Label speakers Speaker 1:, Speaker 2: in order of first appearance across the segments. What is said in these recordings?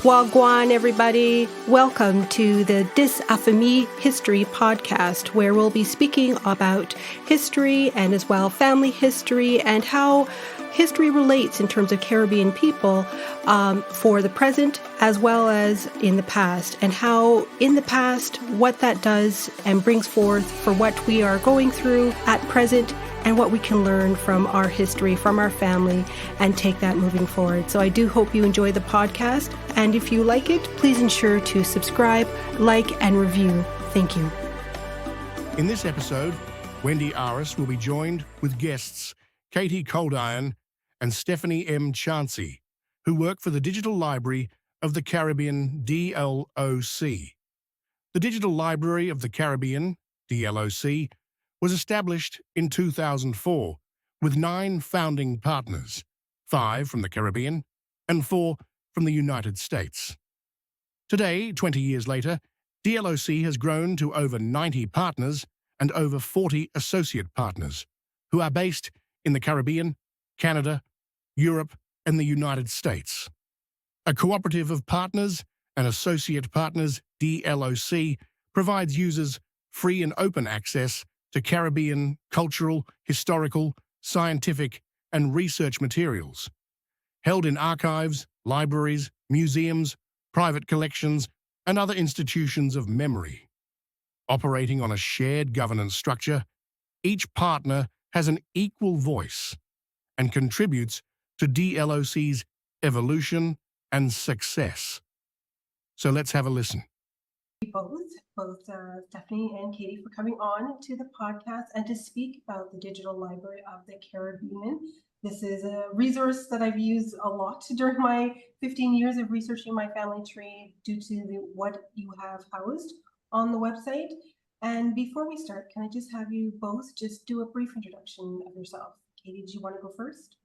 Speaker 1: Wagwan, everybody. Welcome to the Dis Affamie History podcast, where we'll be speaking about history and as well family history and how history relates in terms of Caribbean people for the present as well as in the past, and how in the past, what that does and brings forth for what we are going through at present and what we can learn from our history, from our family, and take that moving forward. So I do hope you enjoy the podcast. And if you like it, please ensure to subscribe, like, and review. Thank you.
Speaker 2: In this episode, Wendy Aris will be joined with guests Katie Coldiron and Stephanie M. Chansey, who work for the Digital Library of the Caribbean, DLOC. The Digital Library of the Caribbean, DLOC, was established in 2004 with 9 founding partners, 5 from the Caribbean and 4 from the United States. Today, 20 years later, DLOC has grown to over 90 partners and over 40 associate partners, who are based in the Caribbean, Canada, Europe, and the United States. A cooperative of partners and associate partners, DLOC, provides users free and open access to Caribbean cultural, historical, scientific, and research materials, held in archives, libraries, museums, private collections, and other institutions of memory. Operating on a shared governance structure, each partner has an equal voice and contributes to DLOC's evolution and success. So let's have a listen.
Speaker 1: Both Stephanie and Katie, for coming on to the podcast and to speak about the Digital Library of the Caribbean. This is a resource that I've used a lot during my 15 years of researching my family tree due to what you have housed on the website. And before we start, can I just have you both just do a brief introduction of yourself? Katie, do you want to go first?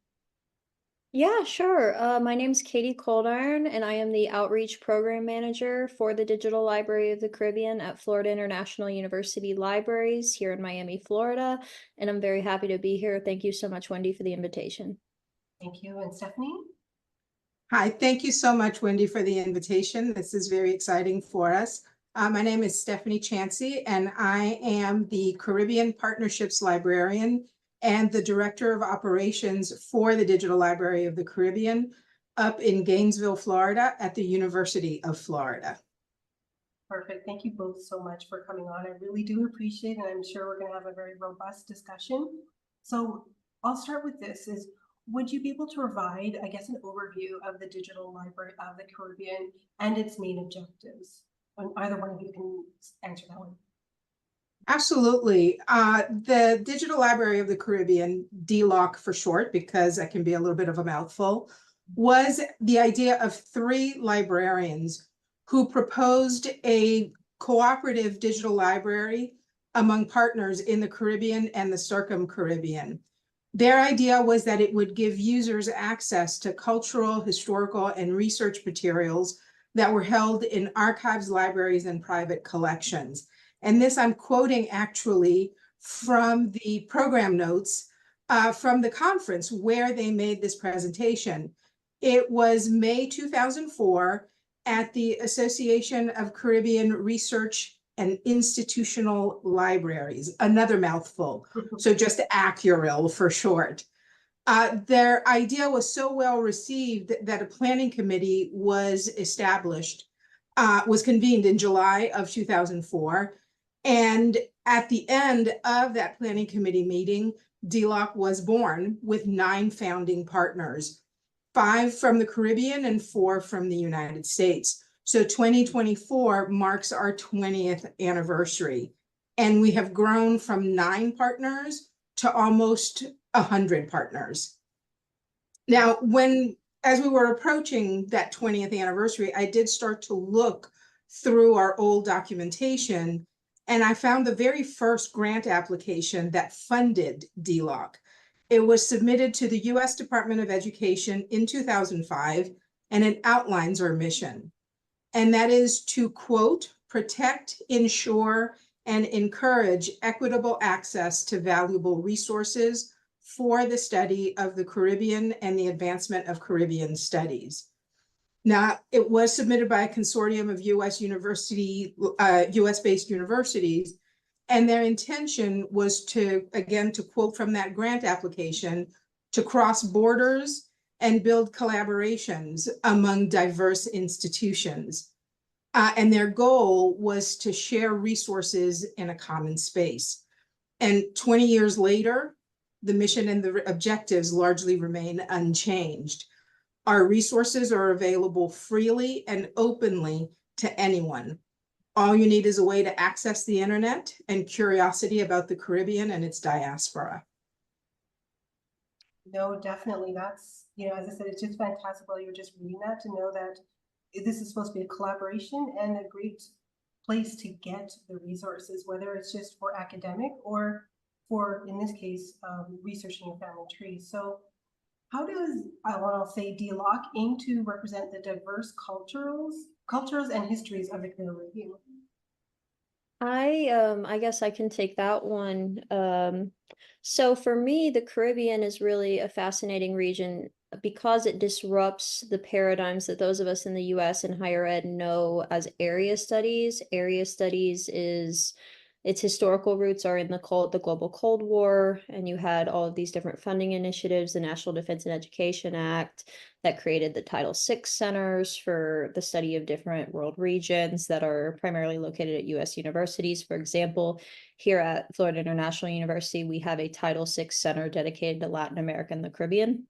Speaker 3: Yeah, sure. My name's Katie Coldiron, and I am the Outreach Program Manager for the Digital Library of the Caribbean at Florida International University Libraries here in Miami, Florida, and I'm very happy to be here. Thank you so much, Wendy, for the invitation.
Speaker 1: Thank you. And Stephanie?
Speaker 4: Hi, thank you so much, Wendy, for the invitation. This is very exciting for us. My name is Stephanie Chansey, and I am the Caribbean Partnerships Librarian and the Director of Operations for the Digital Library of the Caribbean up in Gainesville, Florida at the University of Florida.
Speaker 1: Perfect. Thank you both so much for coming on. I really do appreciate it, and I'm sure we're going to have a very robust discussion. So I'll start with this. Would you be able to provide, I guess, an overview of the Digital Library of the Caribbean and its main objectives? And either one of you can answer that one.
Speaker 4: Absolutely. The Digital Library of the Caribbean, DLOC for short, because that can be a little bit of a mouthful, was the idea of 3 librarians who proposed a cooperative digital library among partners in the Caribbean and the Circum-Caribbean. Their idea was that it would give users access to cultural, historical, and research materials that were held in archives, libraries, and private collections. And this I'm quoting actually from the program notes from the conference where they made this presentation. It was May 2004 at the Association of Caribbean Research and Institutional Libraries, another mouthful, so just ACURIL for short. Their idea was so well received that a planning committee was established, was convened in July of 2004. And at the end of that planning committee meeting, DLOC was born with 9 founding partners, 5 from the Caribbean and 4 from the United States. So 2024 marks our 20th anniversary. And we have grown from 9 partners to almost 100 partners. Now, as we were approaching that 20th anniversary, I did start to look through our old documentation, and I found the very first grant application that funded DLOC. It was submitted to the U.S. Department of Education in 2005, and it outlines our mission. And that is to, quote, protect, ensure, and encourage equitable access to valuable resources for the study of the Caribbean and the advancement of Caribbean studies. Now, it was submitted by a consortium of US-based universities, and their intention was to, again, to quote from that grant application, to cross borders and build collaborations among diverse institutions. And their goal was to share resources in a common space. And 20 years later, the mission and the objectives largely remain unchanged. Our resources are available freely and openly to anyone. All you need is a way to access the internet and curiosity about the Caribbean and its diaspora.
Speaker 5: No, definitely. That's, as I said, it's just fantastic while you were just reading that to know that this is supposed to be a collaboration and a great place to get the resources, whether it's just for academic or for, in this case, researching your family tree. So how does, I'll say, DLOC aim to represent the diverse cultures and histories of the Caribbean?
Speaker 3: I guess I can take that one. So for me, the Caribbean is really a fascinating region because it disrupts the paradigms that those of us in the US and higher ed know as area studies. Area studies is its historical roots are in the global Cold War, and you had all of these different funding initiatives, the National Defense and Education Act that created the Title VI centers for the study of different world regions that are primarily located at US universities. For example, here at Florida International University, we have a Title VI center dedicated to Latin America and the Caribbean.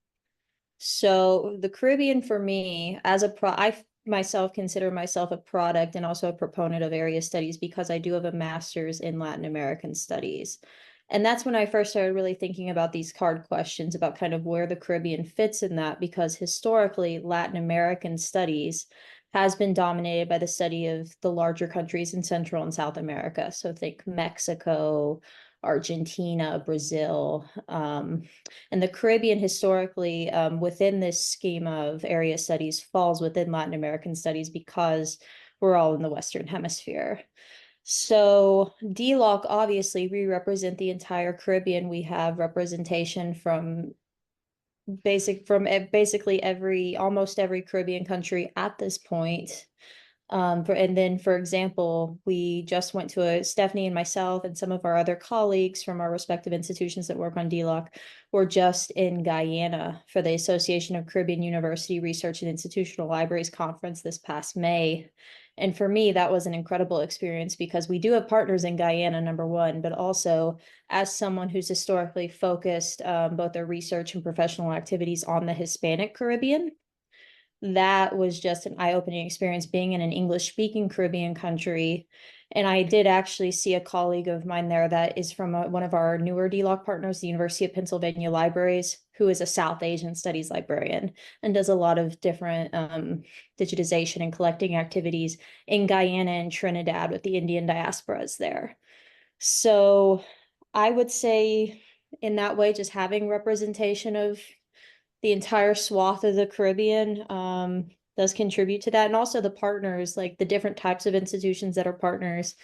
Speaker 3: So the Caribbean for me, I myself consider myself a product and also a proponent of area studies because I do have a master's in Latin American studies. And that's when I first started really thinking about these hard questions about kind of where the Caribbean fits in that, because historically Latin American studies has been dominated by the study of the larger countries in Central and South America. So think Mexico, Argentina, Brazil, and the Caribbean historically within this scheme of area studies falls within Latin American studies because we're all in the Western Hemisphere. So DLOC, obviously, we represent the entire Caribbean. We have representation from basically almost every Caribbean country at this point. And then, for example, we just went to Stephanie and myself and some of our other colleagues from our respective institutions that work on DLOC were just in Guyana for the Association of Caribbean University Research and Institutional Libraries Conference this past May. And for me, that was an incredible experience because we do have partners in Guyana, number one, but also as someone who's historically focused both their research and professional activities on the Hispanic Caribbean, that was just an eye-opening experience being in an English-speaking Caribbean country. And I did actually see a colleague of mine there that is from one of our newer DLOC partners, the University of Pennsylvania Libraries, who is a South Asian studies librarian and does a lot of different digitization and collecting activities in Guyana and Trinidad with the Indian diasporas there. So I would say in that way, just having representation of the entire swath of the Caribbean does contribute to that. And also the partners, like the different types of institutions that are partners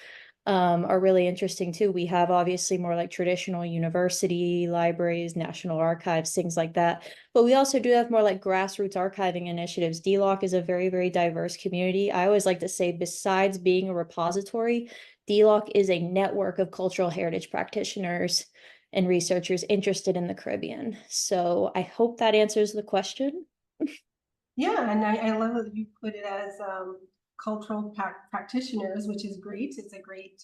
Speaker 3: are really interesting too. We have obviously more like traditional university libraries, national archives, things like that. But we also do have more like grassroots archiving initiatives. DLOC is a very, very diverse community. I always like to say, besides being a repository, DLOC is a network of cultural heritage practitioners and researchers interested in the Caribbean. So I hope that answers the question.
Speaker 5: Yeah, and I love that you put it as cultural practitioners, which is great. It's a great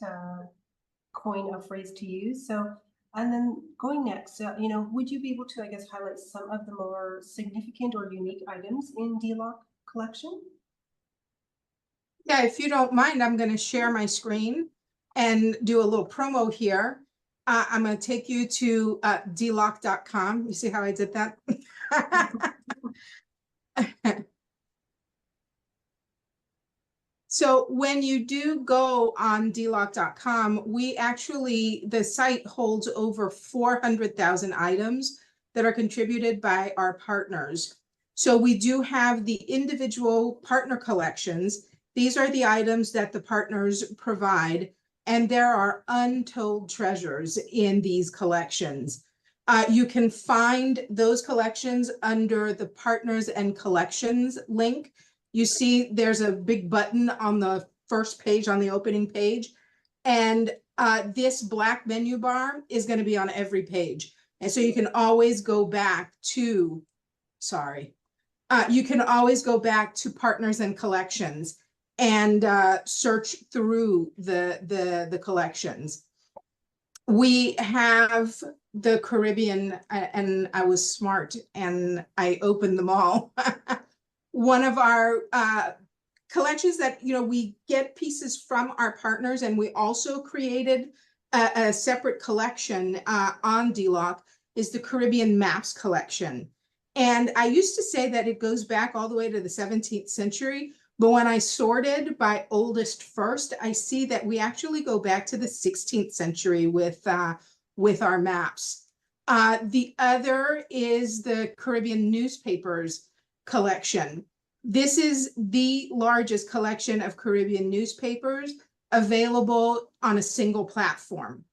Speaker 5: coin of phrase to use. So, and then going next, would you be able to, I guess, highlight some of the more significant or unique items in DLOC collection?
Speaker 4: Yeah, if you don't mind, I'm going to share my screen and do a little promo here. I'm going to take you to DLOC.com. You see how I did that? So when you do go on DLOC.com, the site holds over 400,000 items that are contributed by our partners. So we do have the individual partner collections. These are the items that the partners provide. And there are untold treasures in these collections. You can find those collections under the Partners and Collections link you see there's a big button on the first page, on the opening page. And this black menu bar is going to be on every page. And so you can always go back to, you can always go back to partners and collections and search through the collections. We have the Caribbean, and I was smart and I opened them all. One of our collections that, we get pieces from our partners, and we also created a separate collection on DLOC, is the Caribbean Maps collection. And I used to say that it goes back all the way to the 17th century, but when I sorted by oldest first, I see that we actually go back to the 16th century with our maps. The other is the Caribbean newspapers collection. This is the largest collection of Caribbean newspapers available on a single platform.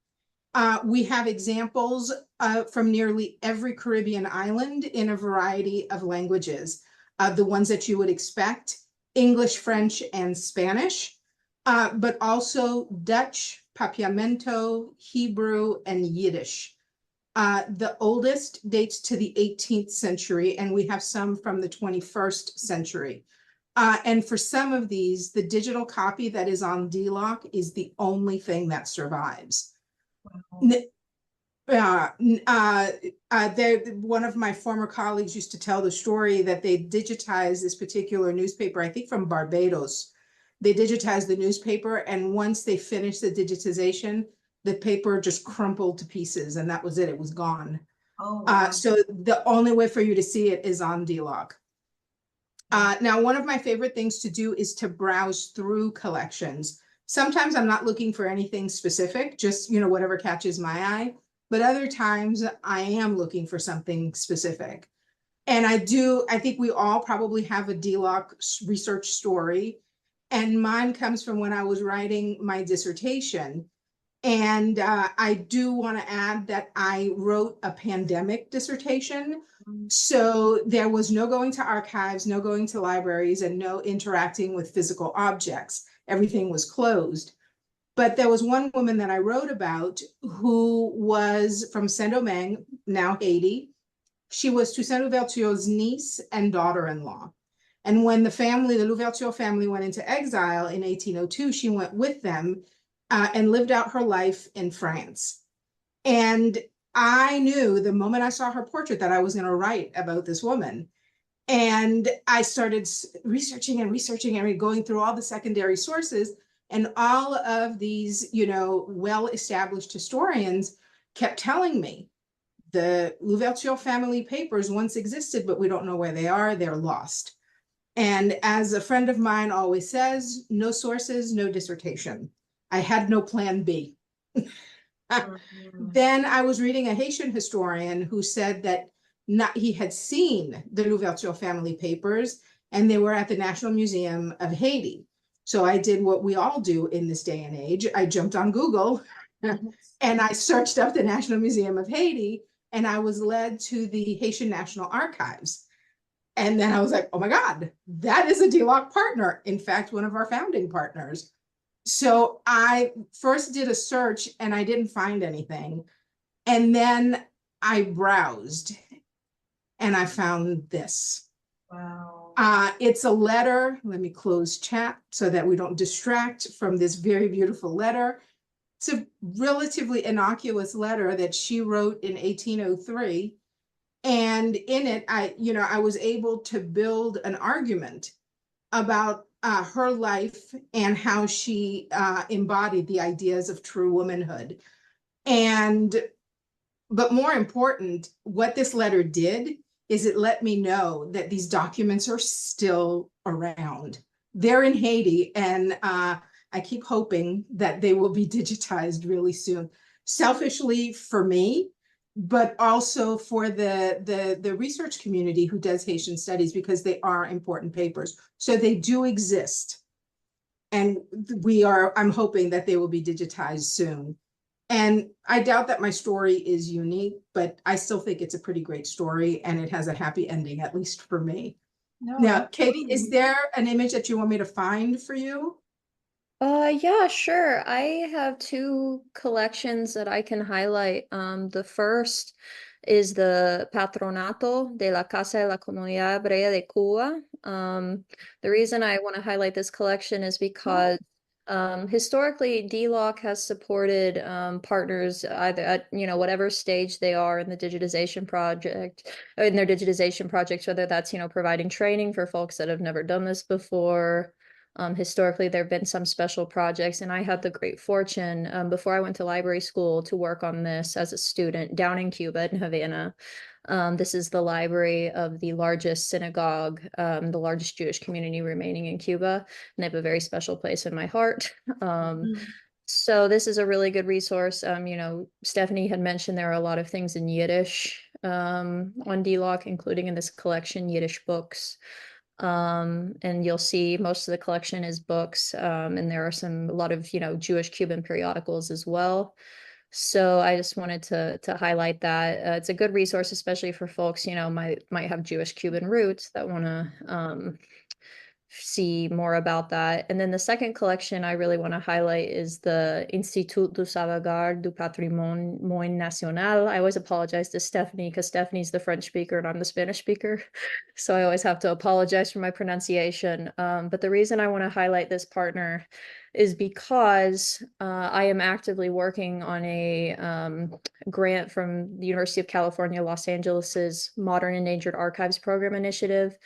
Speaker 4: We have examples from nearly every Caribbean island in a variety of languages, the ones that you would expect: English, French, and Spanish, but also Dutch, Papiamento, Hebrew, and Yiddish. The oldest dates to the 18th century, and we have some from the 21st century. And for some of these, the digital copy that is on DLOC is the only thing that survives. Wow. One of my former colleagues used to tell the story that they digitized this particular newspaper, I think from Barbados. They digitized the newspaper, and once they finished the digitization, the paper just crumpled to pieces, and that was it. It was gone.
Speaker 5: Oh, wow.
Speaker 4: So the only way for you to see it is on DLOC. Now, one of my favorite things to do is to browse through collections. Sometimes I'm not looking for anything specific, just, whatever catches my eye. But other times I am looking for something specific. And I think we all probably have a DLOC research story. And mine comes from when I was writing my dissertation. And I do want to add that I wrote a pandemic dissertation. So there was no going to archives, no going to libraries, and no interacting with physical objects. Everything was closed. But there was one woman that I wrote about who was from Saint-Domingue, now Haiti. She was Toussaint Louverture's niece and daughter-in-law. And when the Louverture family went into exile in 1802, she went with them and lived out her life in France. And I knew the moment I saw her portrait that I was going to write about this woman. And I started researching and going through all the secondary sources. And all of these, well-established historians kept telling me the Louverture family papers once existed, but we don't know where they are. They're lost. And as a friend of mine always says, no sources, no dissertation. I had no plan B. Then I was reading a Haitian historian who said that he had seen the Louverture family papers, and they were at the National Museum of Haiti. So I did what we all do in this day and age. I jumped on Google and I searched up the National Museum of Haiti, and I was led to the Haitian National Archives. And then I was like, oh my God, that is a DLOC partner. In fact, one of our founding partners. So I first did a search and I didn't find anything. And then I browsed and I found this.
Speaker 5: Wow.
Speaker 4: It's a letter. Let me close chat so that we don't distract from this very beautiful letter. It's a relatively innocuous letter that she wrote in 1803. And in it, I was able to build an argument about her life and how she embodied the ideas of true womanhood. But more important, what this letter did is it let me know that these documents are still around. They're in Haiti, and I keep hoping that they will be digitized really soon. Selfishly for me, but also for the research community who does Haitian studies, because they are important papers. So they do exist. And I'm hoping that they will be digitized soon. And I doubt that my story is unique, but I still think it's a pretty great story, and it has a happy ending, at least for me.
Speaker 5: No,
Speaker 4: Now, Katie, is
Speaker 5: absolutely.
Speaker 4: there an image that you want me to find for you?
Speaker 3: Yeah, sure. I have two collections that I can highlight. The first is the Patronato de la Casa de la Comunidad Hebrea de Cuba. The reason I want to highlight this collection is because historically, DLOC has supported partners either at whatever stage they are in the digitization project, or in their digitization projects, whether that's providing training for folks that have never done this before. Historically, there have been some special projects, and I had the great fortune before I went to library school to work on this as a student down in Cuba, in Havana. This is the library of the largest synagogue, the largest Jewish community remaining in Cuba, and they have a very special place in my heart. So this is a really good resource. Stephanie had mentioned there are a lot of things in Yiddish on DLOC, including in this collection, Yiddish books. And you'll see most of the collection is books, and there are a lot of Jewish Cuban periodicals as well. So I just wanted to highlight that it's a good resource, especially for folks might have Jewish Cuban roots that want to see more about that. And then the second collection I really want to highlight is the Institut du Savoir du Patrimoine National. I always apologize to Stephanie because Stephanie's the French speaker and I'm the Spanish speaker. So I always have to apologize for my pronunciation. But the reason I want to highlight this partner is because I am actively working on a grant from the University of California, Los Angeles's Modern Endangered Archives Program initiative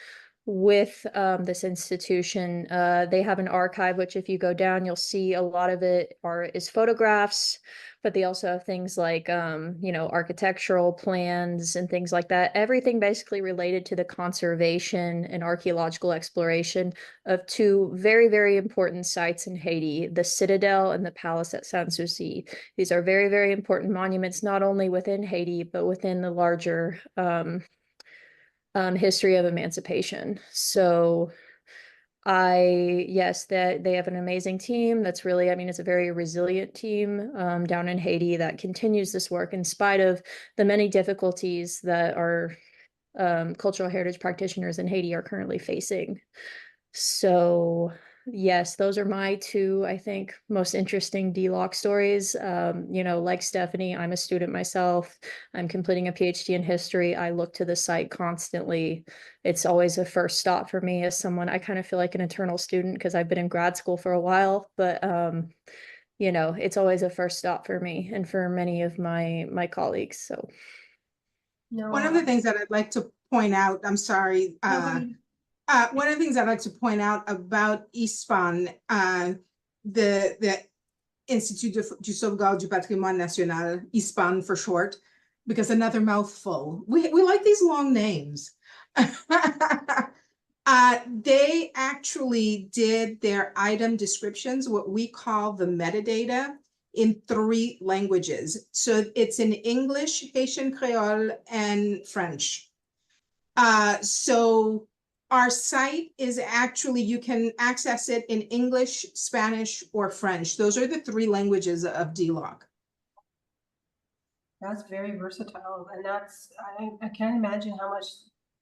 Speaker 3: with this institution. They have an archive, which if you go down, you'll see a lot of it is photographs, but they also have things like, architectural plans and things like that. Everything basically related to the conservation and archaeological exploration of two very, very important sites in Haiti, the Citadel and the Palace at Sanssouci. These are very, very important monuments, not only within Haiti, but within the larger history of emancipation. So yes, that they have an amazing team. That's really, it's a very resilient team down in Haiti that continues this work in spite of the many difficulties that our cultural heritage practitioners in Haiti are currently facing. So yes, those are my two, I think, most interesting DLOC stories. Like Stephanie, I'm a student myself. I'm completing a PhD in history. I look to the site constantly. It's always a first stop for me as someone. I kind of feel like an eternal student because I've been in grad school for a while, but it's always a first stop for me and for many of my colleagues. So
Speaker 5: No,
Speaker 4: One of the things that I'd like to point out, I'm sorry,
Speaker 5: no, go ahead.
Speaker 4: one of the things I'd like to point out about ISPAN, the Institut du Sauvegarde du Patrimoine National, ISPAN for short, because another mouthful. We like these long names. They actually did their item descriptions, what we call the metadata, in 3 languages. So it's in English, Haitian Creole, and French. So our site is actually, you can access it in English, Spanish, or French. Those are the 3 languages of DLOC.
Speaker 5: That's very versatile, and I can't imagine how much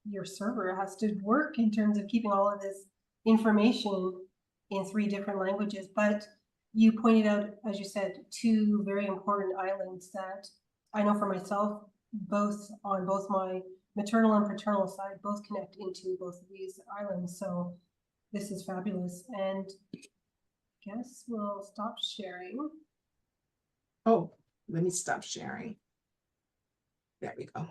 Speaker 5: your server has to work in terms of keeping all of this information in 3 different languages. But you pointed out, as you said, 2 very important islands that I know for myself, on both my maternal and paternal side, both connect into both of these islands. So this is fabulous. And I guess we'll stop sharing.
Speaker 4: Oh, let me stop sharing. There we go.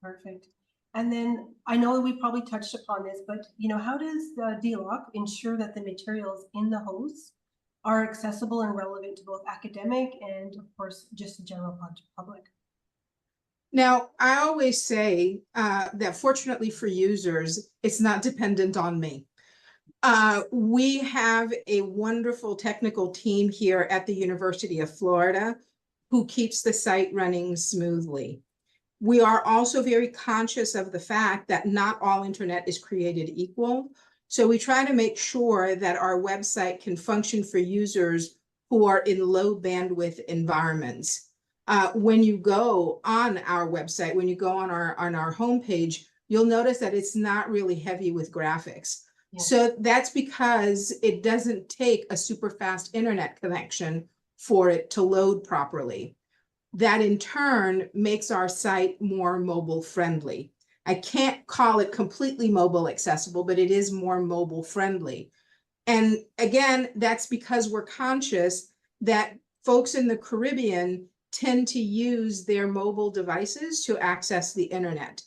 Speaker 5: Perfect. And then I know we probably touched upon this, but how does the DLOC ensure that the materials in the host are accessible and relevant to both academic and, of course, just the general public?
Speaker 4: Now, I always say that fortunately for users, it's not dependent on me. We have a wonderful technical team here at the University of Florida who keeps the site running smoothly. We are also very conscious of the fact that not all internet is created equal. So we try to make sure that our website can function for users who are in low bandwidth environments. When you go on our website, when you go on our homepage, you'll notice that it's not really heavy with graphics.
Speaker 5: Yeah.
Speaker 4: So that's because it doesn't take a super fast internet connection for it to load properly. That in turn makes our site more mobile friendly. I can't call it completely mobile accessible, but it is more mobile friendly. And again, that's because we're conscious that folks in the Caribbean tend to use their mobile devices to access the internet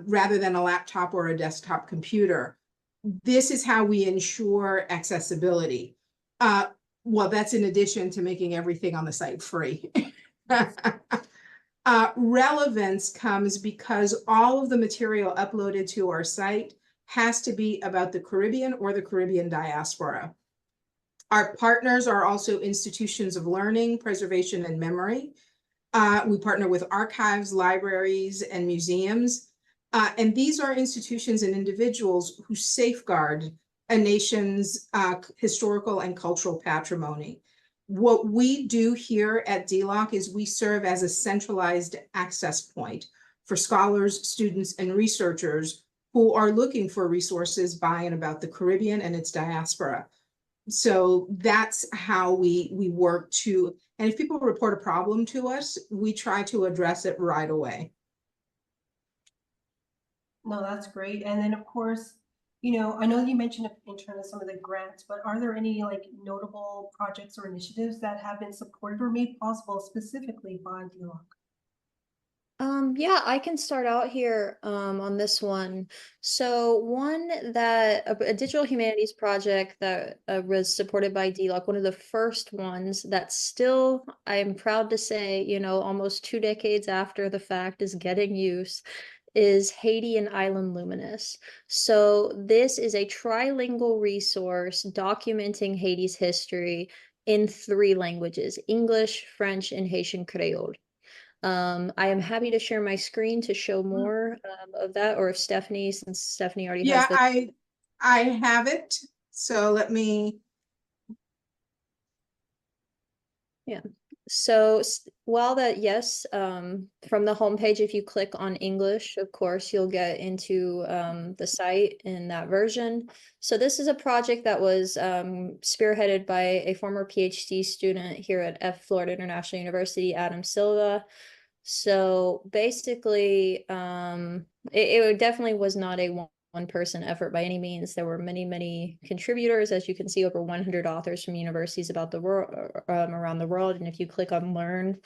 Speaker 4: rather than a laptop or a desktop computer. This is how we ensure accessibility. Well, that's in addition to making everything on the site free. Relevance comes because all of the material uploaded to our site has to be about the Caribbean or the Caribbean diaspora. Our partners are also institutions of learning, preservation, and memory. We partner with archives, libraries, and museums. And these are institutions and individuals who safeguard a nation's historical and cultural patrimony. What we do here at DLOC is we serve as a centralized access point for scholars, students, and researchers who are looking for resources by and about the Caribbean and its diaspora. So that's how we work to, and if people report a problem to us, we try to address it right away.
Speaker 5: No, that's great. And then of course, I know you mentioned in terms of some of the grants, but are there any like notable projects or initiatives that have been supported or made possible specifically by DLOC?
Speaker 3: Yeah, I can start out here on this one. So one that a digital humanities project that was supported by DLOC, one of the first ones that still, I'm proud to say, almost 2 decades after the fact is getting use, is Haiti and Island Luminous. So this is a trilingual resource documenting Haiti's history in 3 languages, English, French, and Haitian Creole. I am happy to share my screen to show more of that, or if Stephanie, since Stephanie already has
Speaker 4: Yeah, I have it. So let me.
Speaker 3: Yeah. So while that, yes, from the homepage, if you click on English, of course, you'll get into the site in that version. So this is a project that was spearheaded by a former PhD student here at Florida International University, Adam Silva. So basically, it definitely was not a one person effort by any means. There were many contributors, as you can see, over 100 authors from universities about the world, around the world. And if you click on Learn,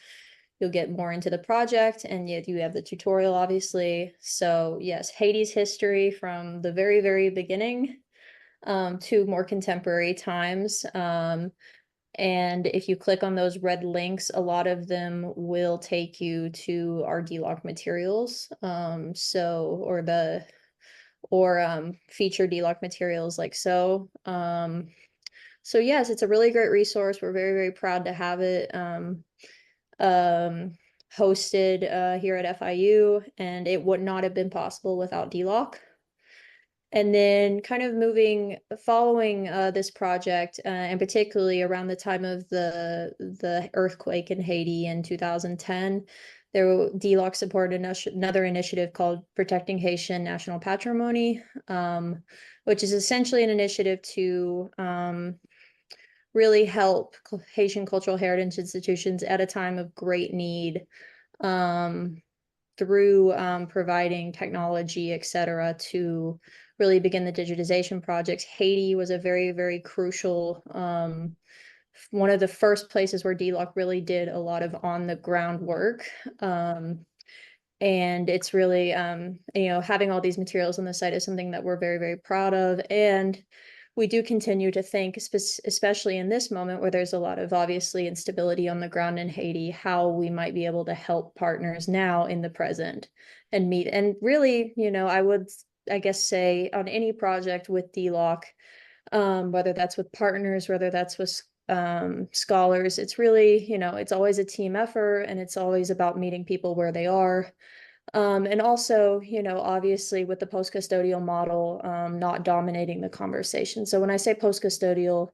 Speaker 3: you'll get more into the project, and yet you have the tutorial, obviously. So yes, Haiti's history from the very beginning to more contemporary times. And if you click on those red links, a lot of them will take you to our DLOC materials. Feature DLOC materials like so. So yes, it's a really great resource. We're very proud to have it hosted here at FIU, and it would not have been possible without DLOC. And then kind of following this project, and particularly around the time of the earthquake in Haiti in 2010, DLOC supported another initiative called Protecting Haitian National Patrimony, which is essentially an initiative to really help Haitian cultural heritage institutions at a time of great need, through providing technology, et cetera, to really begin the digitization projects. Haiti was a very crucial, one of the first places where DLOC really did a lot of on the ground work. And it's really, having all these materials on the site is something that we're very proud of. And we do continue to think, especially in this moment where there's a lot of obviously instability on the ground in Haiti, how we might be able to help partners now in the present and meet. And really, I would, I guess, say on any project with DLOC, whether that's with partners, whether that's with scholars, it's really, it's always a team effort, and it's always about meeting people where they are. And also, obviously with the post-custodial model, not dominating the conversation. So when I say post-custodial,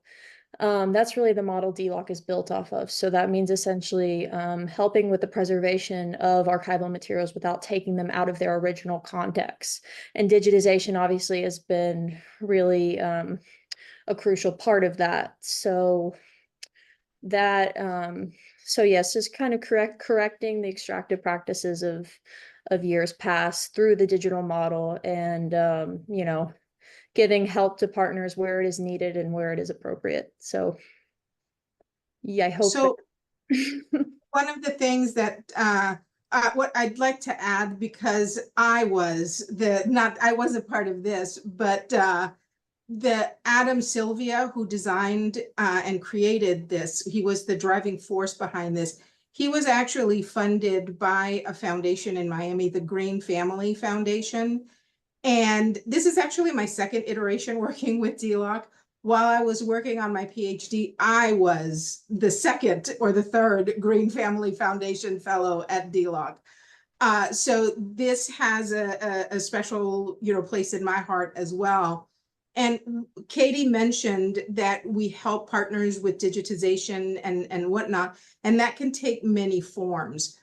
Speaker 3: That's really the model DLOC is built off of. So that means essentially helping with the preservation of archival materials without taking them out of their original context. And digitization obviously has been really a crucial part of that. So that so yes, just kind of correcting the extractive practices of years past through the digital model, and you know, giving help to partners where it is needed and where it is appropriate. So yeah, I hope
Speaker 4: So
Speaker 3: that
Speaker 4: one of the things that what I'd like to add, because I wasn't part of this, but the Adam Sylvia, who designed and created this, he was the driving force behind this. He was actually funded by a foundation in Miami, the Green Family Foundation. And this is actually my second iteration working with DLOC. While I was working on my PhD, I was the second or the third Green Family Foundation fellow at DLOC. So this has a special, place in my heart as well. And Katie mentioned that we help partners with digitization and whatnot, and that can take many forms.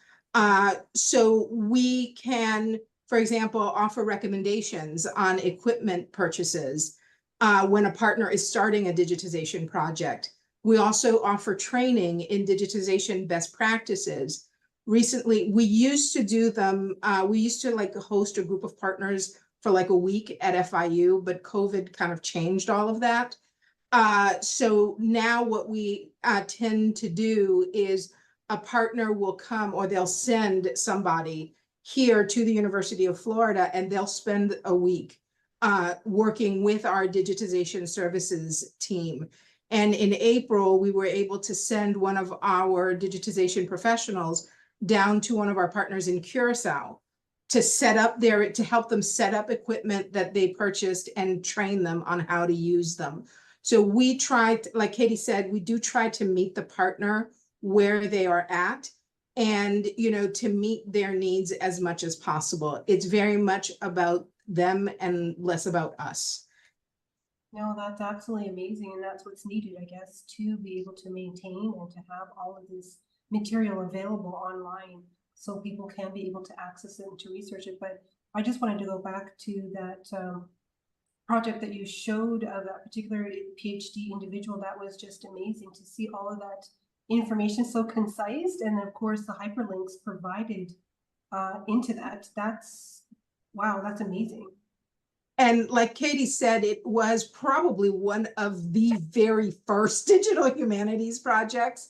Speaker 4: So we can, for example, offer recommendations on equipment purchases when a partner is starting a digitization project. We also offer training in digitization best practices. Recently, we used to do them, we used to host a group of partners for like a week at FIU, but COVID kind of changed all of that. So now what we tend to do is a partner will come, or they'll send somebody here to the University of Florida, and they'll spend a week working with our digitization services team. And in April, we were able to send one of our digitization professionals down to one of our partners in Curacao to to help them set up equipment that they purchased and train them on how to use them. So we tried, like Katie said, we do try to meet the partner where they are at, and, to meet their needs as much as possible. It's very much about them and less about us.
Speaker 5: No, that's absolutely amazing, and that's what's needed, I guess, to be able to maintain and to have all of this material available online so people can be able to access it and to research it. But I just wanted to go back to that project that you showed of that particular PhD individual. That was just amazing to see all of that information so concise, and of course the hyperlinks provided into that. Wow, that's amazing.
Speaker 4: And like Katie said, it was probably one of the very first digital humanities projects.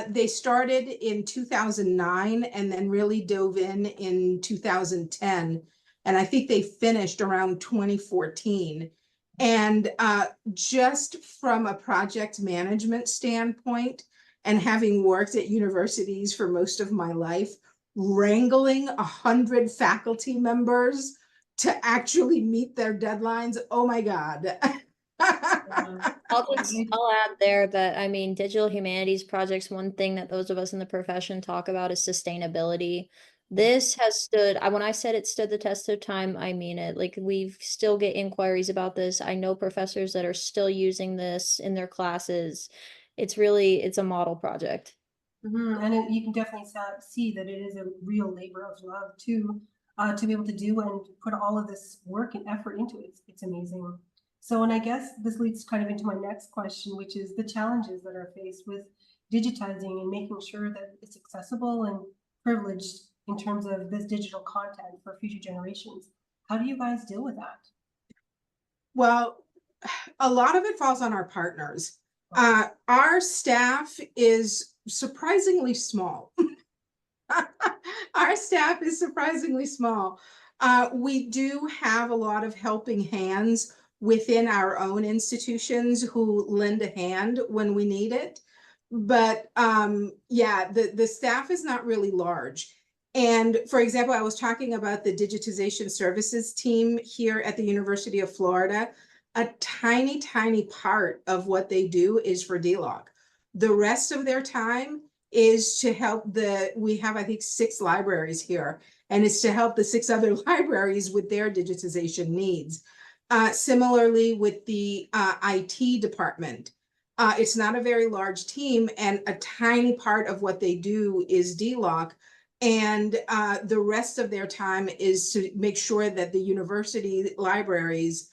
Speaker 4: They started in 2009 and then really dove in 2010. And I think they finished around 2014. And just from a project management standpoint, and having worked at universities for most of my life, wrangling 100 faculty members to actually meet their deadlines, oh my God.
Speaker 3: I'll add there that, I mean, digital humanities projects, one thing that those of us in the profession talk about is sustainability. This has stood, when I said it stood the test of time, I mean it. Like, we still get inquiries about this. I know professors that are still using this in their classes. It's a model project.
Speaker 5: And you can definitely see that it is a real labor of love to be able to do and put all of this work and effort into it. It's amazing. So, and I guess this leads kind of into my next question, which is the challenges that are faced with digitizing and making sure that it's accessible and privileged in terms of this digital content for future generations. How do you guys deal with that?
Speaker 4: Well, a lot of it falls on our partners. Our staff is surprisingly small. Our staff is surprisingly small. We do have a lot of helping hands within our own institutions who lend a hand when we need it. But yeah, the staff is not really large. And for example, I was talking about the digitization services team here at the University of Florida. A tiny, tiny part of what they do is for DLOC. The rest of their time is to help we have, I think, 6 libraries here, and it's to help the 6 other libraries with their digitization needs. Similarly with the IT department, It's not a very large team, and a tiny part of what they do is DLOC. And the rest of their time is to make sure that the university libraries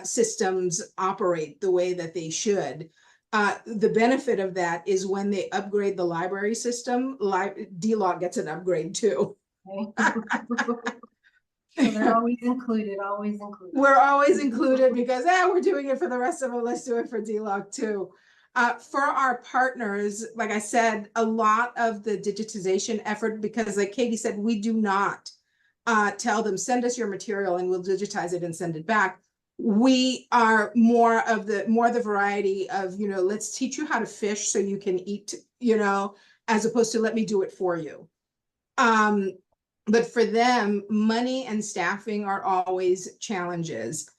Speaker 4: systems operate the way that they should. The benefit of that is when they upgrade the library system, DLOC gets an upgrade too.
Speaker 5: So they're always included, always included.
Speaker 4: We're always included because we're doing it for the rest of them. Let's do it for DLOC too. For our partners, like I said, a lot of the digitization effort, because like Katie said, we do not tell them, send us your material and we'll digitize it and send it back. We are more the variety of, let's teach you how to fish so you can eat, as opposed to let me do it for you. But for them, money and staffing are always challenges.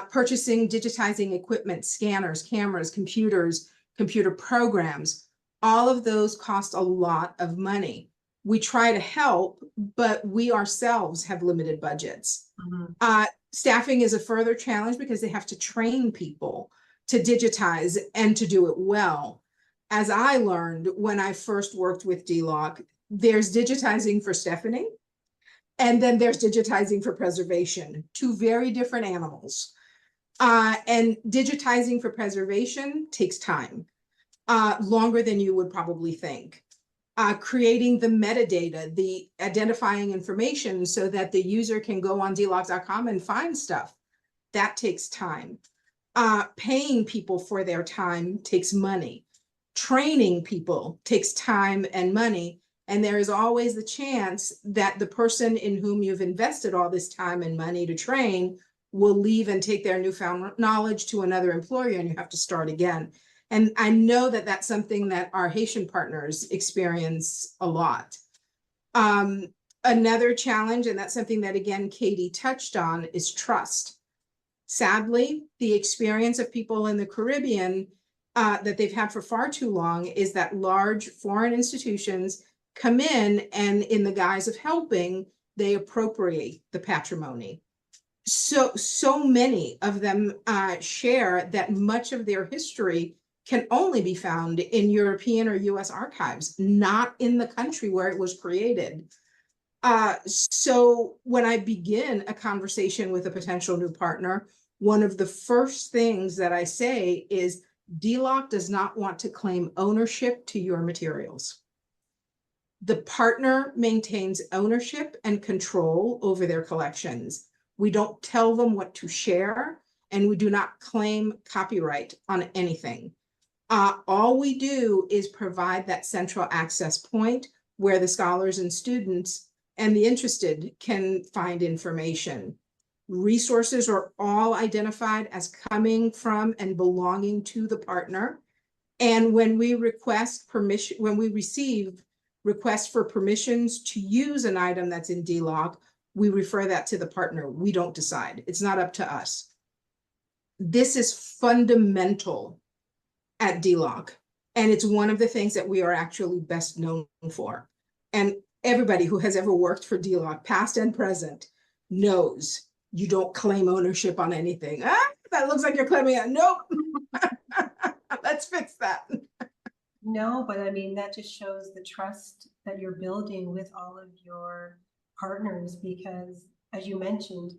Speaker 4: Purchasing, digitizing equipment, scanners, cameras, computers, computer programs, all of those cost a lot of money. We try to help, but we ourselves have limited budgets. Mm-hmm. Staffing is a further challenge because they have to train people to digitize and to do it well. As I learned when I first worked with DLOC, there's digitizing for Stephanie, and then there's digitizing for preservation, two very different animals. And digitizing for preservation takes time, longer than you would probably think. Creating the metadata, the identifying information so that the user can go on dloc.com and find stuff, that takes time. Paying people for their time takes money. Training people takes time and money. And there is always the chance that the person in whom you've invested all this time and money to train will leave and take their newfound knowledge to another employer, and you have to start again. And I know that that's something that our Haitian partners experience a lot. Another challenge, and that's something that, again, Katie touched on, is trust. Sadly, the experience of people in the Caribbean that they've had for far too long is that large foreign institutions come in the guise of helping, they appropriate the patrimony. So many of them share that much of their history can only be found in European or US archives, not in the country where it was created. So when I begin a conversation with a potential new partner, one of the first things that I say is DLOC does not want to claim ownership to your materials. The partner maintains ownership and control over their collections. We don't tell them what to share, and we do not claim copyright on anything. All we do is provide that central access point where the scholars and students and the interested can find information. Resources are all identified as coming from and belonging to the partner. And when we request permission, when we receive requests for permissions to use an item that's in DLOC, we refer that to the partner. We don't decide. It's not up to us. This is fundamental at DLOC, and it's one of the things that we are actually best known for. And everybody who has ever worked for DLOC, past and present, knows you don't claim ownership on anything. That looks like you're claiming it. Nope. Let's fix that.
Speaker 5: No, but I mean, that just shows the trust that you're building with all of your partners, because as you mentioned,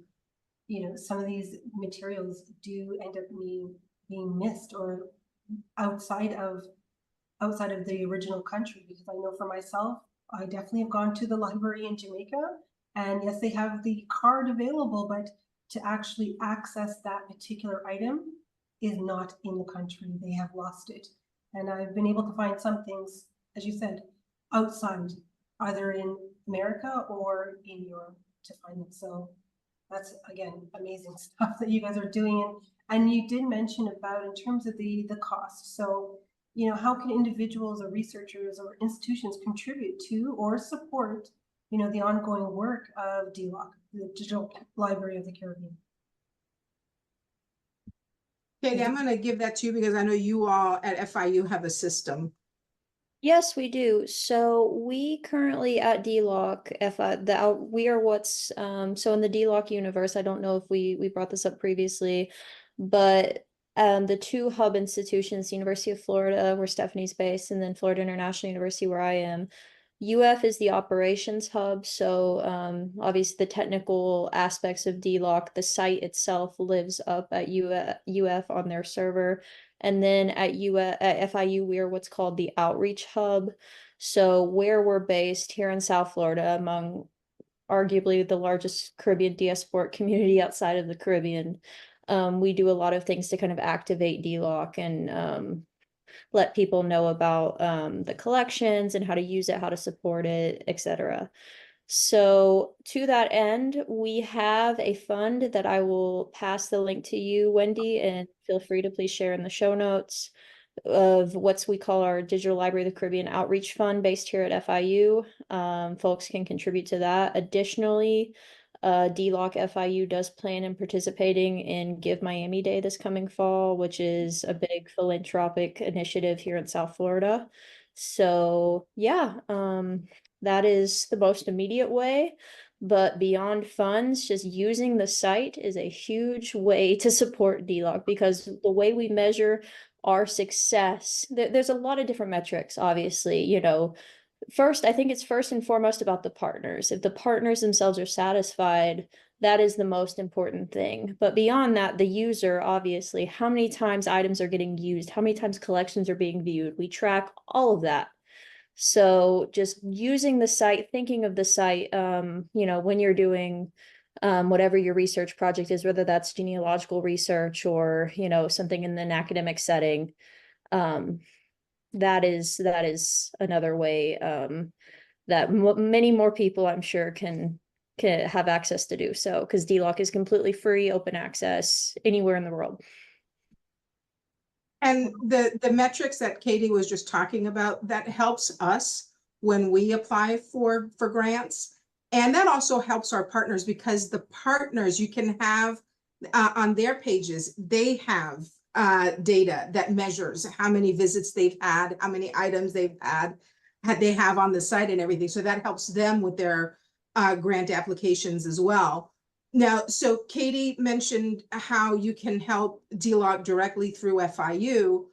Speaker 5: some of these materials do end up being missed or outside of the original country. Because I know for myself, I definitely have gone to the library in Jamaica, and yes, they have the card available, but to actually access that particular item is not in the country. They have lost it. And I've been able to find some things, as you said, outside, either in America or in Europe, to find them. So that's, again, amazing stuff that you guys are doing. And you did mention about in terms of the cost. So, how can individuals or researchers or institutions contribute to or support, the ongoing work of DLOC, the Digital Library of the Caribbean?
Speaker 4: Katie, I'm going to give that to you because I know you all at FIU have a system.
Speaker 3: Yes, we do. So we currently at DLOC, we are what's so in the DLOC universe. I don't know if we brought this up previously, but The two hub institutions, University of Florida, where Stephanie's based, and then Florida International University, where I am. UF is the operations hub, so obviously the technical aspects of DLOC, the site itself lives up at UF on their server. And then at FIU, we are what's called the outreach hub. So where we're based here in South Florida, among arguably the largest Caribbean diasporic community outside of the Caribbean, we do a lot of things to kind of activate DLOC and let people know about the collections and how to use it, how to support it, etc. So to that end, we have a fund that I will pass the link to you, Wendy, and feel free to please share in the show notes, of what we call our Digital Library of the Caribbean Outreach Fund based here at FIU. Folks can contribute to that. Additionally, DLOC FIU does plan on participating in Give Miami Day this coming fall, which is a big philanthropic initiative here in South Florida. So yeah, that is the most immediate way. But beyond funds, just using the site is a huge way to support DLOC, because the way we measure our success, there's a lot of different metrics, obviously, first, I think it's first and foremost about the partners. If the partners themselves are satisfied, that is the most important thing. But beyond that, the user, obviously, how many times items are getting used, how many times collections are being viewed, we track all of that. So just using the site, thinking of the site, when you're doing whatever your research project is, whether that's genealogical research or, something in an academic setting, that is another way that many more people, I'm sure, can have access to do so, because DLOC is completely free, open access anywhere in the world.
Speaker 4: And the metrics that Katie was just talking about, that helps us when we apply for grants. And that also helps our partners, because the partners, you can have on their pages, they have data that measures how many visits they've had, how many items they have on the site and everything. So that helps them with their grant applications as well. Now, so Katie mentioned how you can help DLOC directly through FIU,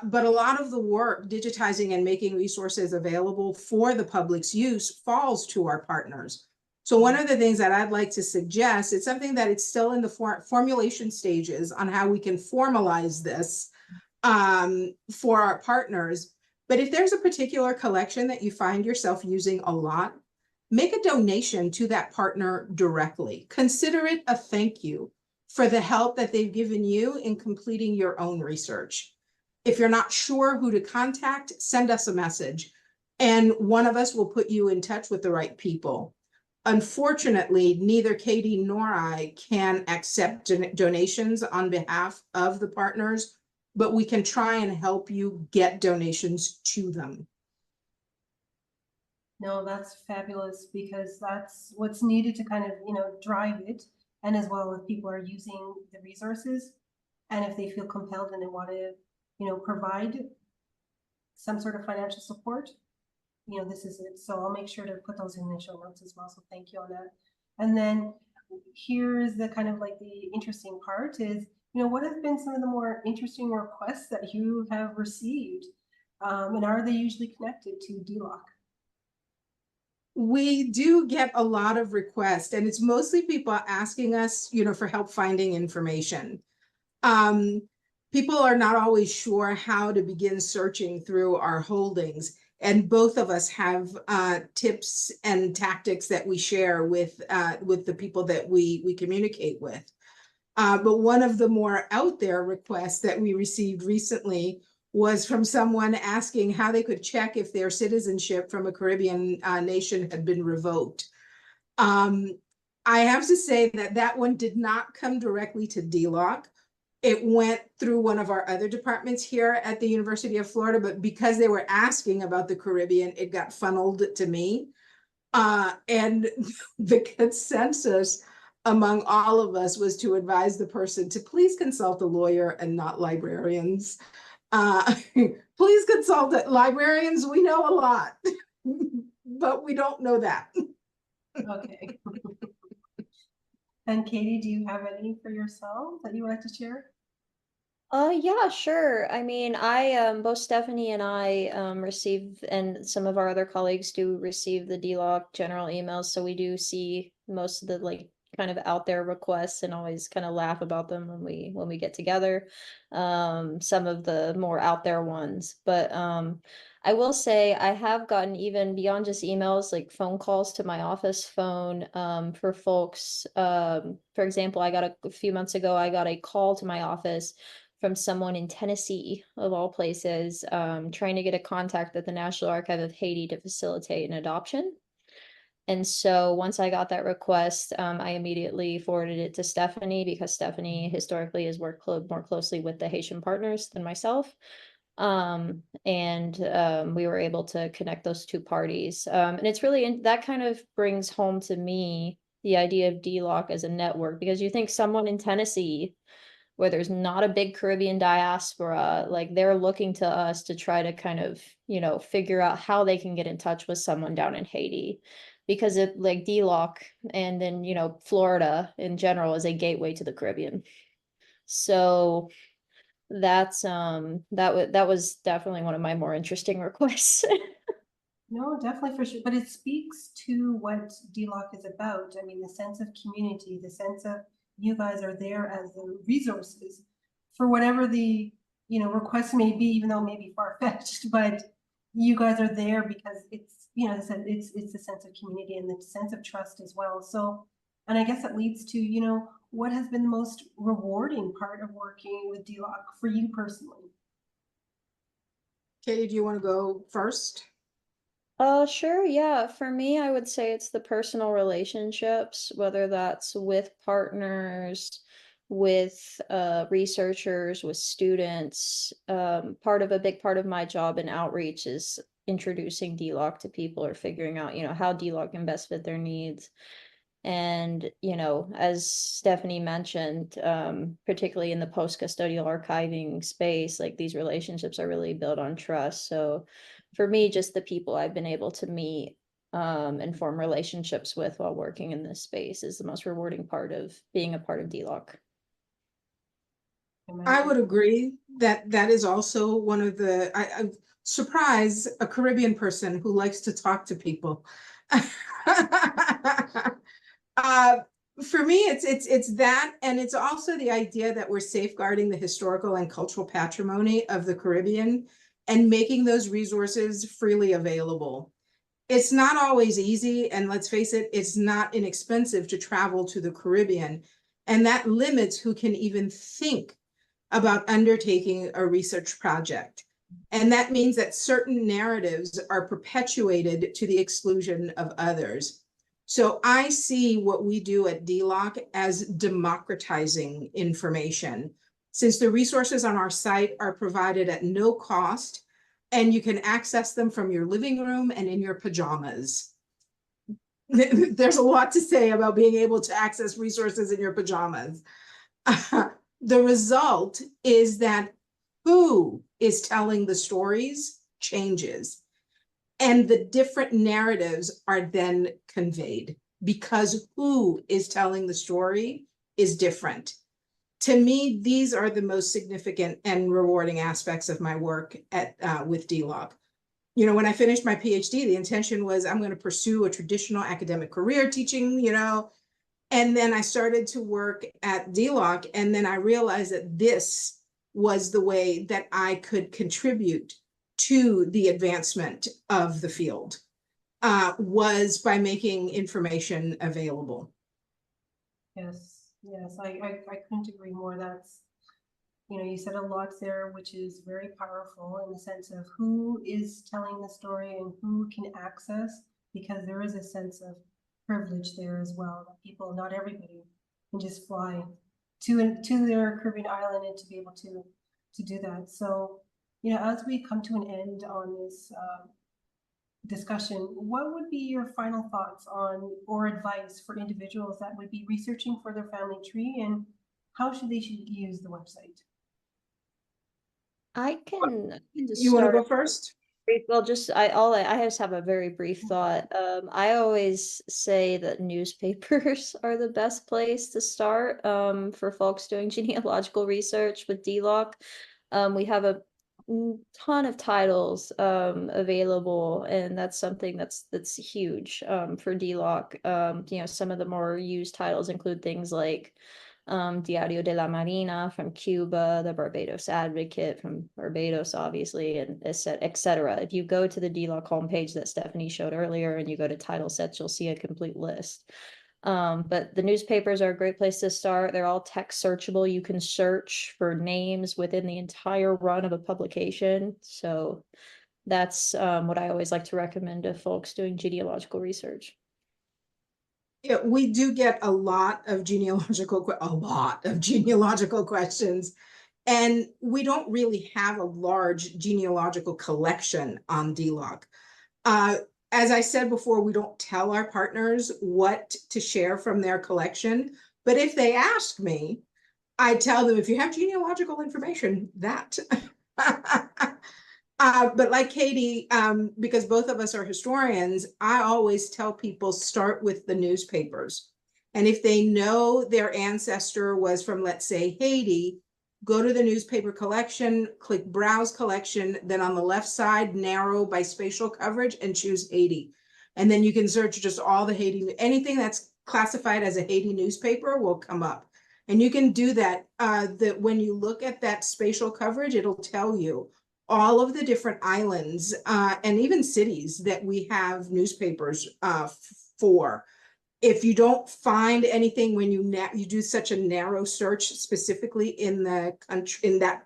Speaker 4: but a lot of the work digitizing and making resources available for the public's use falls to our partners. So one of the things that I'd like to suggest, it's something that it's still in the formulation stages on how we can formalize this for our partners. But if there's a particular collection that you find yourself using a lot, make a donation to that partner directly. Consider it a thank you for the help that they've given you in completing your own research. If you're not sure who to contact, send us a message, and one of us will put you in touch with the right people. Unfortunately, neither Katie nor I can accept donations on behalf of the partners, but we can try and help you get donations to them.
Speaker 5: No, that's fabulous, because that's what's needed to kind of, drive it. And as well, if people are using the resources, and if they feel compelled and they want to, provide some sort of financial support, this is it. So I'll make sure to put those in the show notes as well. So thank you on that. And then here's the kind of like the interesting part is, what have been some of the more interesting requests that you have received? And are they usually connected to DLOC?
Speaker 4: We do get a lot of requests, and it's mostly people asking us, for help finding information. People are not always sure how to begin searching through our holdings, and both of us have tips and tactics that we share with the people that we communicate with. But one of the more out there requests that we received recently was from someone asking how they could check if their citizenship from a Caribbean nation had been revoked. I have to say that one did not come directly to DLOC. It went through one of our other departments here at the University of Florida, but because they were asking about the Caribbean, it got funneled to me. And the consensus among all of us was to advise the person to please consult a lawyer and not librarians. Please consult librarians. We know a lot, but we don't know that.
Speaker 5: Okay. And Katie, do you have any for yourself that you would like to share?
Speaker 3: Yeah, sure. I mean, both Stephanie and I receive, and some of our other colleagues do receive the DLOC general emails, so we do see most of the like kind of out there requests and always kind of laugh about them when we get together. Some of the more out there ones, but I will say I have gotten even beyond just emails, like phone calls to my office phone for folks. For example, a few months ago, I got a call to my office from someone in Tennessee, of all places, trying to get a contact at the National Archive of Haiti to facilitate an adoption. And so once I got that request, I immediately forwarded it to Stephanie because Stephanie historically has worked more closely with the Haitian partners than myself. And we were able to connect those two parties. And it's really, that kind of brings home to me the idea of DLOC as a network, because you think someone in Tennessee where there's not a big Caribbean diaspora, like they're looking to us to try to kind of, figure out how they can get in touch with someone down in Haiti. Because it like DLOC and then, Florida in general is a gateway to the Caribbean. So that was definitely one of my more interesting requests.
Speaker 5: No, definitely for sure. But it speaks to what DLOC is about. I mean, the sense of community, the sense of you guys are there as the resources for whatever the, request may be, even though it may be far-fetched, but you guys are there because it's, it's a sense of community and the sense of trust as well. So, and I guess it leads to, what has been the most rewarding part of working with DLOC for you personally?
Speaker 4: Katie, do you want to go first?
Speaker 3: Sure, yeah. For me, I would say it's the personal relationships, whether that's with partners, with researchers, with students. A big part of my job in outreach is introducing DLOC to people or figuring out, how DLOC can best fit their needs. And, as Stephanie mentioned, particularly in the post-custodial archiving space, like these relationships are really built on trust. So for me, just the people I've been able to meet and form relationships with while working in this space is the most rewarding part of being a part of DLOC.
Speaker 4: I would agree that that is also one of the, I'm surprised a Caribbean person who likes to talk to people. Uh, for me, it's that, and it's also the idea that we're safeguarding the historical and cultural patrimony of the Caribbean and making those resources freely available. It's not always easy, and let's face it, it's not inexpensive to travel to the Caribbean, and that limits who can even think about undertaking a research project. And that means that certain narratives are perpetuated to the exclusion of others. So I see what we do at DLOC as democratizing information. Since the resources on our site are provided at no cost, and you can access them from your living room and in your pajamas. There's a lot to say about being able to access resources in your pajamas. The result is that who is telling the stories changes, and the different narratives are then conveyed because who is telling the story is different. To me, these are the most significant and rewarding aspects of my work at with DLOC. When I finished my PhD, the intention was I'm going to pursue a traditional academic career teaching, and then I started to work at DLOC, and then I realized that this was the way that I could contribute to the advancement of the field, was by making information available.
Speaker 5: Yes, I couldn't agree more. That's, you said a lot there, which is very powerful in the sense of who is telling the story and who can access, because there is a sense of privilege there as well. That people, not everybody, can just fly to their Caribbean island and to be able to do that. So, as we come to an end on this discussion, what would be your final thoughts on or advice for individuals that would be researching for their family tree, and how should use the website?
Speaker 3: I can just
Speaker 4: You want to
Speaker 3: start.
Speaker 4: go first?
Speaker 3: Well, I just have a very brief thought. I always say that newspapers are the best place to start for folks doing genealogical research with DLOC. We have a ton of titles available, and that's something that's huge for DLOC. Some of the more used titles include things like Diario de la Marina from Cuba, the Barbados Advocate from Barbados, obviously, and et cetera. If you go to the DLOC homepage that Stephanie showed earlier and you go to title sets, you'll see a complete list. But the newspapers are a great place to start. They're all text searchable. You can search for names within the entire run of a publication. So that's what I always like to recommend to folks doing genealogical research.
Speaker 4: Yeah, we do get a lot of genealogical questions, and we don't really have a large genealogical collection on DLOC. As I said before, we don't tell our partners what to share from their collection, but if they ask me, I tell them, if you have genealogical information, that. But like Katie, because both of us are historians, I always tell people start with the newspapers. And if they know their ancestor was from, let's say, Haiti, go to the newspaper collection, click Browse Collection, then on the left side, narrow by spatial coverage and choose Haiti. And then you can search just all the Haiti, anything that's classified as a Haiti newspaper will come up. And you can do that, that when you look at that spatial coverage, it'll tell you all of the different islands and even cities that we have newspapers for. If you don't find anything when you do such a narrow search specifically in the country, in that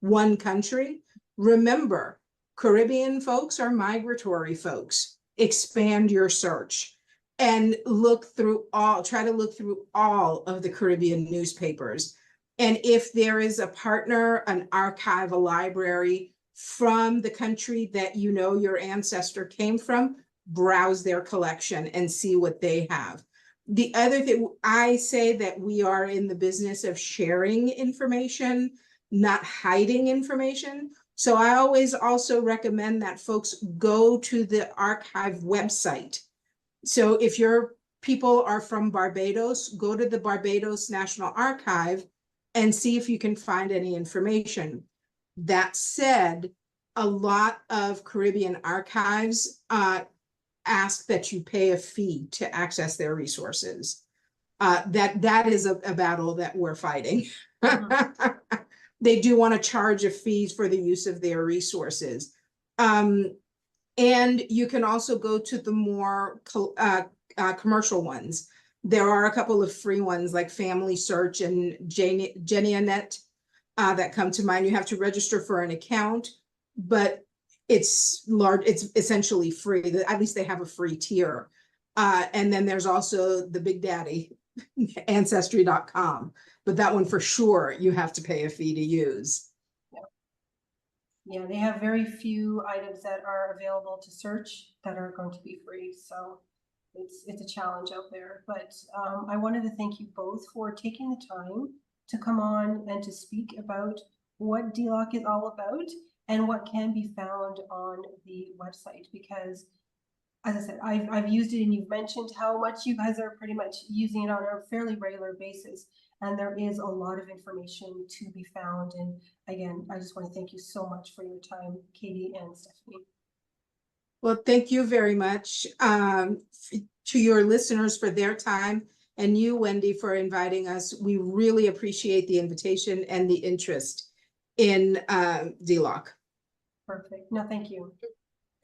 Speaker 4: one country, remember, Caribbean folks are migratory folks. Expand your search and try to look through all of the Caribbean newspapers. And if there is a partner, an archive, a library from the country that you know your ancestor came from, browse their collection and see what they have. The other thing, I say that we are in the business of sharing information, not hiding information. So I always also recommend that folks go to the archive website. So if your people are from Barbados, go to the Barbados National Archive and see if you can find any information. That said, a lot of Caribbean archives ask that you pay a fee to access their resources. That is a battle that we're fighting. They do want to charge a fee for the use of their resources. And you can also go to the more commercial ones. There are a couple of free ones like Family Search and Genianet that come to mind. You have to register for an account, but it's essentially free. At least they have a free tier. And then there's also the Big Daddy, Ancestry.com. But that one for sure, you have to pay a fee to use.
Speaker 5: Yeah, they have very few items that are available to search that are going to be free. So it's a challenge out there. But I wanted to thank you both for taking the time to come on and to speak about what DLOC is all about and what can be found on the website. Because, as I said, I've used it, and you've mentioned how much you guys are pretty much using it on a fairly regular basis. And there is a lot of information to be found. And again, I just want to thank you so much for your time, Katie and Stephanie.
Speaker 4: Well, thank you very much to your listeners for their time, and you, Wendy, for inviting us. We really appreciate the invitation and the interest in DLOC.
Speaker 5: Perfect. No, thank you.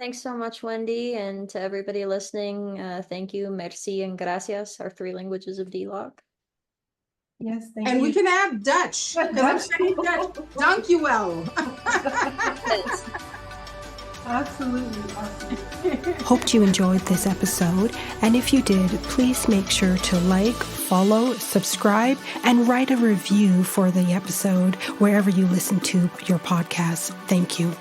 Speaker 3: Thanks so much, Wendy, and to everybody listening, thank you, merci and gracias, our 3 languages of DLOC.
Speaker 5: Yes, thank you.
Speaker 4: And we can add Dutch, because I'm studying Dutch. Dank you well.
Speaker 5: Absolutely.
Speaker 1: Hoped you enjoyed this episode, and if you did, please make sure to like, follow, subscribe, and write a review for the episode wherever you listen to your podcasts. Thank you.